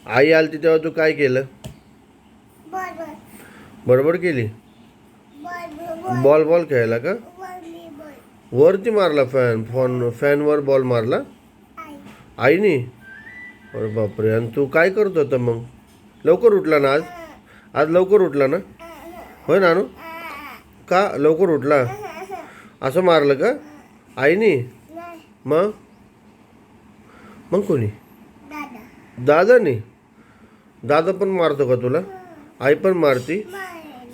आई आलती तेव्हा तू काय केलं? बडबड केली. बॉल बॉल खेळला का? वरती मारला फॅनवर बॉल मारला आईनी. अरे बापरे. आणि तू काय करत होता मग? लवकर उठला ना आज? आज लवकर उठला ना? होय नानू? का लवकर उठला? असं मारलं का आईनी? मग मग कोणी? दादानी? दादा पण मारतो का तुला? आई पण मारती?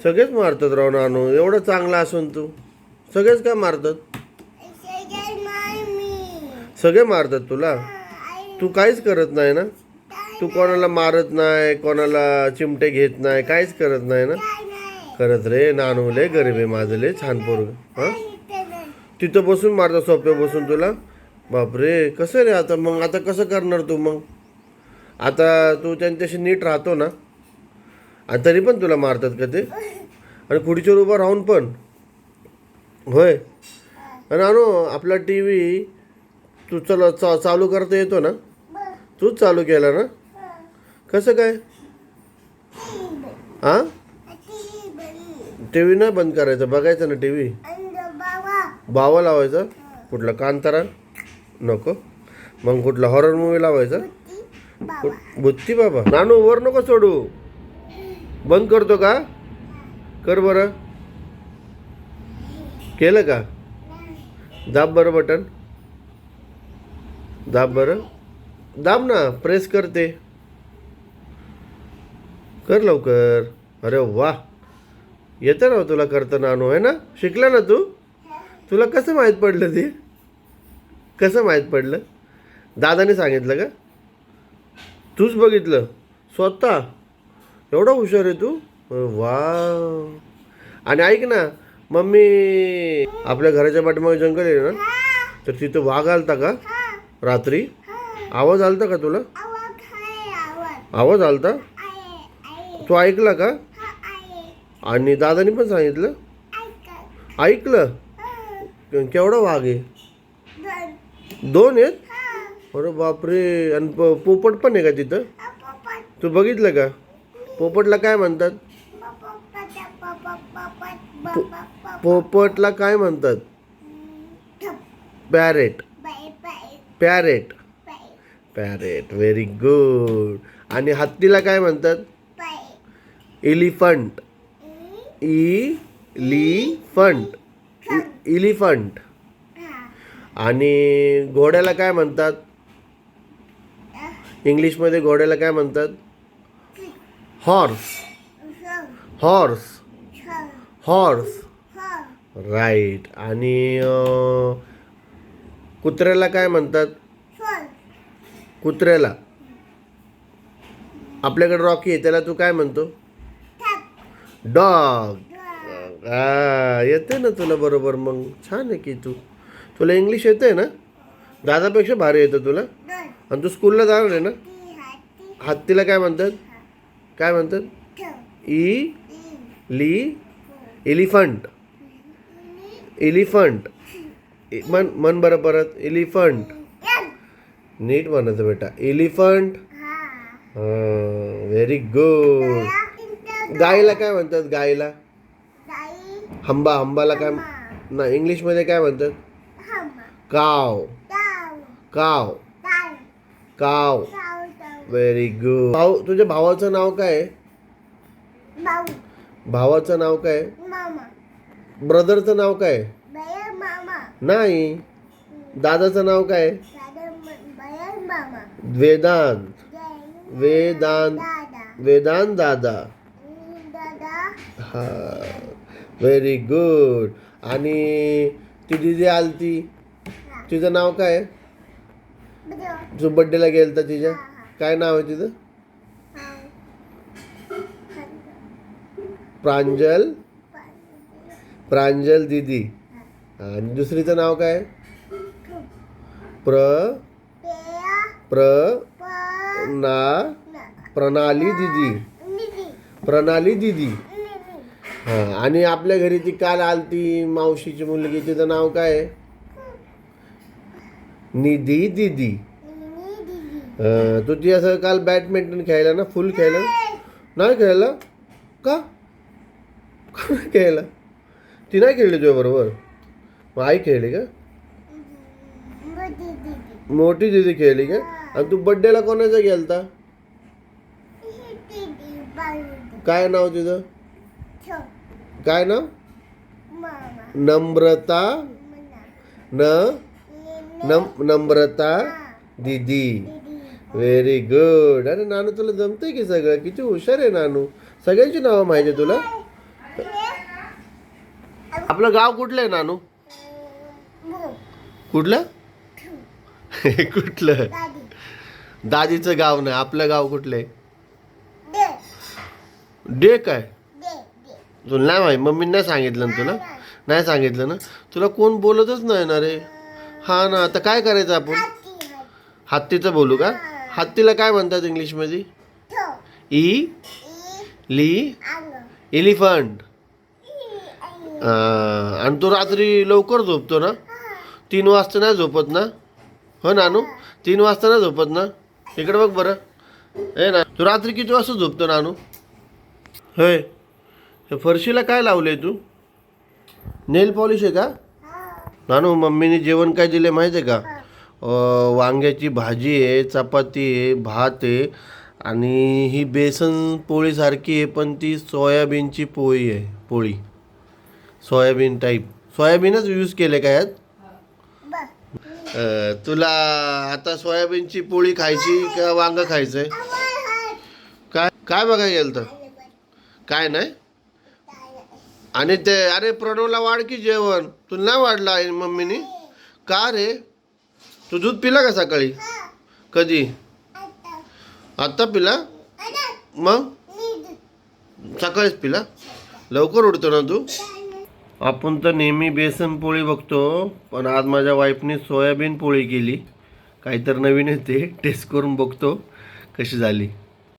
सगळेच मारतात राव नानू. एवढं चांगला असून तू सगळेच काय मारतात? सगळे मारतात तुला? तू काहीच करत नाही ना? तू कोणाला मारत नाही, कोणाला चिमटे घेत नाही, काहीच करत नाही ना? करत रे नानू. लय गरीब आहे माझं, लय छान पोरग. हां तिथं बसून मारता सोप्या बसून तुला? बापरे. कसं रे आता मग? आता कसं करणार तू मग? आता तू त्यांच्याशी नीट राहतो ना? आणि तरी पण तुला मारतात का ते? आणि खुर्चीवर उभं राहून पण? होय. आणि आणू आपला टी व्ही तू चालू करता येतो ना? तूच चालू केला ना? कसं काय? हां टी व्ही नाही बंद करायचं, बघायचं ना टी व्ही. बावा लावायचा? कुठला कांतारा? नको. मग कुठला हॉरर मूवी लावायचा? बुत्ती बाबा. नानू वर नको सोडू. बंद करतो का? कर बरं. केलं का? दाब बरं बटन. दाब बरं. दाब ना. प्रेस करते. कर लवकर. अरे वा. येतं ना तुला करता नानू, आहे ना? शिकला ना तू? तुला कसं माहीत पडलं ते? कसं माहीत पडलं? दादाने सांगितलं का? तूच बघितलं स्वतः? एवढा हुशार आहे तू. वा. आणि ऐक ना, मम्मी आपल्या घराच्या पाठीमागे जंगल आहे ना, तर तिथं वाघ आलता का रात्री? आवाज आलता का तुला? आवाज आलता? तू ऐकला का? आणि दादानी पण सांगितलं? ऐकलं? केवढा वाघ आहे? 2 आहेत? अरे बापरे. आणि पोपट पण आहे का तिथं? तू बघितलं का? पोपटला काय म्हणतात? पोपटला काय म्हणतात? Parrot. Parrot. Parrot. Very good. आणि हत्तीला काय म्हणतात? एलिफंट. इलिफंट. इलिफंट. आणि घोड्याला काय म्हणतात? इंग्लिशमध्ये घोड्याला काय म्हणतात? हॉर्स. हॉर्स. हॉर्स. राईट. आणि कुत्र्याला काय म्हणतात? कुत्र्याला. आपल्याकडे रॉकी आहे, त्याला तू काय म्हणतो? डॉग. येते ना तुला बरोबर. मग छान आहे की तू. तुला इंग्लिश येते ना? दादापेक्षा भारी येतं तुला. आणि तू स्कूलला जाणार आहे ना? हत्तीला काय म्हणतात? काय म्हणतात? एलिफंट. एलिफंट. मन बरं परत. एलिफंट. नीट म्हणायचं बेटा. एलिफंट. Very good. गायला काय म्हणतात? गायला? हंबा. हंबाला काय नाही इंग्लिशमध्ये काय म्हणतात? काव. काव. काव. Very good. तुझ्या भावाचं नाव काय? भावाचं नाव काय? ब्रदरचं नाव काय? नाही. दादाचं नाव काय? वेदांत. वेदांत. वेदांत दादा. हा. Very good. आणि ती दिदी आलती, तिचं नाव काय? जो बड्डेला गेलता तिच्या, काय नाव आहे तिचं? प्रांजल. प्रांजल दीदी. आणि दुसरीचं नाव काय? प्रणाली दीदी. प्रणाली दीदी. हां. आणि आपल्या घरी ती काल आलती मावशीची मुलगी, तिचं नाव काय? निधी दीदी. तुझी असं काल बॅडमिंटन खेळला ना, फुल खेळला नाही खेळला का? का नाही खेळला? ती नाही खेळली तुझ्या बरोबर, मग आई खेळली का? मोठी दीदी खेळली का? आणि तू बड्डेला कोणाचा गेलता? काय नाव तुझं? काय नाव? नम्रता नम्रता दीदी. Very good. अरे नानू तुला जमतंय की सगळं, किती हुशार आहे नानू. सगळ्यांची नावं माहिती आहे तुला. आपलं गाव कुठलं आहे नानू? कुठलं? कुठलं? दादीचं गाव नाही, आपलं गाव कुठलं आहे? डे काय? तुला नाही माहिती? मम्मीने नाही सांगितलं ना तुला? नाही सांगितलं ना तुला? कोण बोलतच नाही ना रे. हा ना, आता काय करायचं आपण? हत्तीचं बोलू का? हत्तीला काय म्हणतात इंग्लिशमध्ये? एलिफंट. आणि तो रात्री लवकर झोपतो ना? 3 वाजता नाही झोपत ना? हो नानू, 3 वाजता नाही झोपत ना? इकडे बघ बरं. ए ना, तू रात्री किती वाजता झोपतो नानू? होय. हे फरशीला काय लावलंय तू? नेल पॉलिश आहे का? नानू, मम्मीने जेवण काय दिले माहिती आहे का? वांग्याची भाजी आहे, चपाती आहे, भात आहे आणि ही बेसन पोळीसारखी आहे, पण ती सोयाबीनची पोळी आहे. पोळी सोयाबीन टाईप. सोयाबीनच यूज केले का यात? तुला आता सोयाबीनची पोळी खायची का वांग खायचंय? काय काय बघायला गेलं तर काय नाही? आणि ते अरे प्रणवला वाढ की जेवण, तुला नाही वाढलं आहे मम्मीने का रे? तू दूध पिला का सकाळी? कधी? आत्ता पिला? मग सकाळीच पिला? लवकर उठतो ना तू? आपण तर नेहमी बेसन पोळी बघतो, पण आज माझ्या वाईफने सोयाबीन पोळी केली. काहीतरी नवीन येते, टेस्ट करून बघतो कशी झाली.